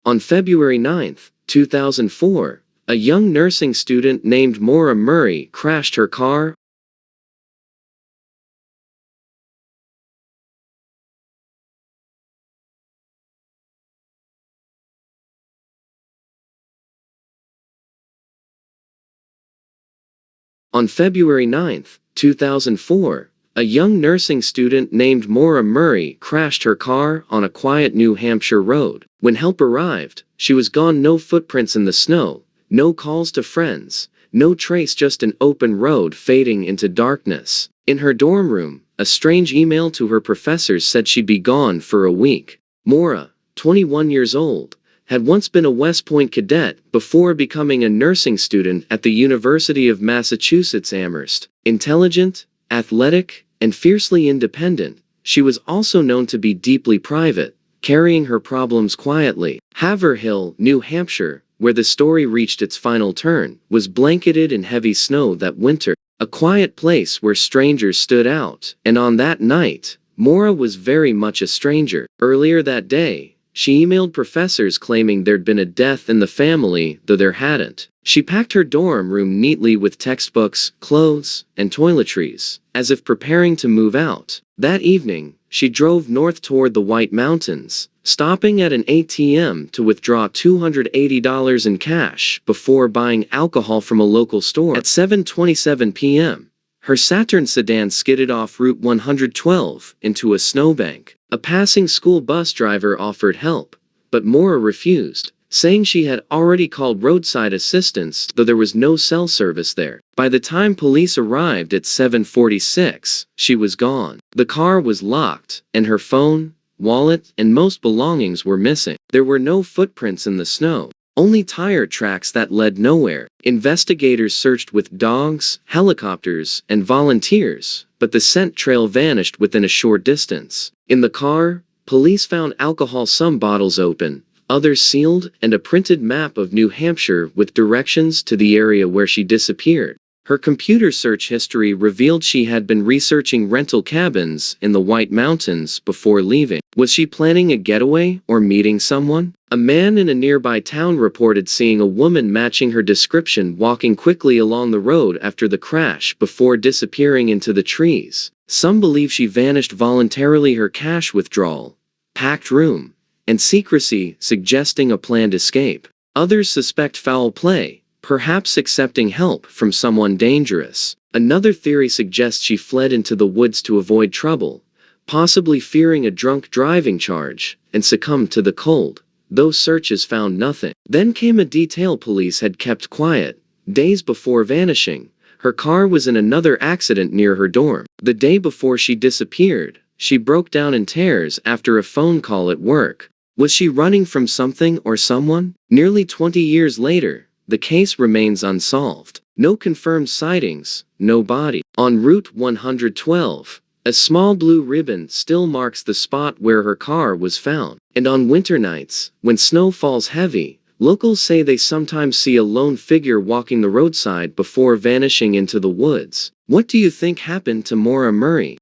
On February 9, 2004, a young nursing student named Maura Murray crashed her car On February 9, 2004, a young nursing student named Maura Murray crashed her car on a quiet New Hampshire road. When help arrived, she was gone. No footprints in the snow, no calls to friends, no trace, just an open road fading into darkness. In her dorm room, a strange email to her professors said she'd be gone for a week. Maura, 21 years old, had once been a West Point cadet before becoming a nursing student at the University of Massachusetts Amherst. Intelligent, athletic, and fiercely independent, she was also known to be deeply private, carrying her problems quietly. Haverhill, New Hampshire, where the story reached its final turn, was blanketed in heavy snow that winter, a quiet place where strangers stood out. And on that night, Maura was very much a stranger. Earlier that day, she emailed professors claiming there'd been a death in the family, though there hadn't. She packed her dorm room neatly with textbooks, clothes, and toiletries, as if preparing to move out. That evening, she drove north toward the White Mountains, stopping at an ATM to withdraw $280 in cash before buying alcohol from a local store. At 7:27 p.m., her Saturn sedan skidded off Route 112 into a snowbank. A passing school bus driver offered help, but Maura refused, saying she had already called roadside assistance, though there was no cell service there. By the time police arrived at 7:46, she was gone. The car was locked, and her phone, wallet, and most belongings were missing. There were no footprints in the snow, only tire tracks that led nowhere. Investigators searched with dogs, helicopters, and volunteers, but the scent trail vanished within a short distance. In the car, police found alcohol, some bottles open, others sealed, and a printed map of New Hampshire with directions to the area where she disappeared. Her computer search history revealed she had been researching rental cabins in the White Mountains before leaving. Was she planning a getaway or meeting someone? A man in a nearby town reported seeing a woman matching her description walking quickly along the road after the crash before disappearing into the trees. Some believe she vanished voluntarily. Her cash withdrawal, packed room, and secrecy suggesting a planned escape. Others suspect foul play, perhaps accepting help from someone dangerous. Another theory suggests she fled into the woods to avoid trouble, possibly fearing a drunk driving charge, and succumbed to the cold. Those searches found nothing. Then came a detail police had kept quiet. Days before vanishing, her car was in another accident near her dorm. The day before she disappeared, she broke down in tears after a phone call at work. Was she running from something or someone? Nearly 20 years later, the case remains unsolved. No confirmed sightings, no body. On Route 112, a small blue ribbon still marks the spot where her car was found. And on winter nights, when snow falls heavy, locals say they sometimes see a lone figure walking the roadside before vanishing into the woods. What do you think happened to Maura Murray?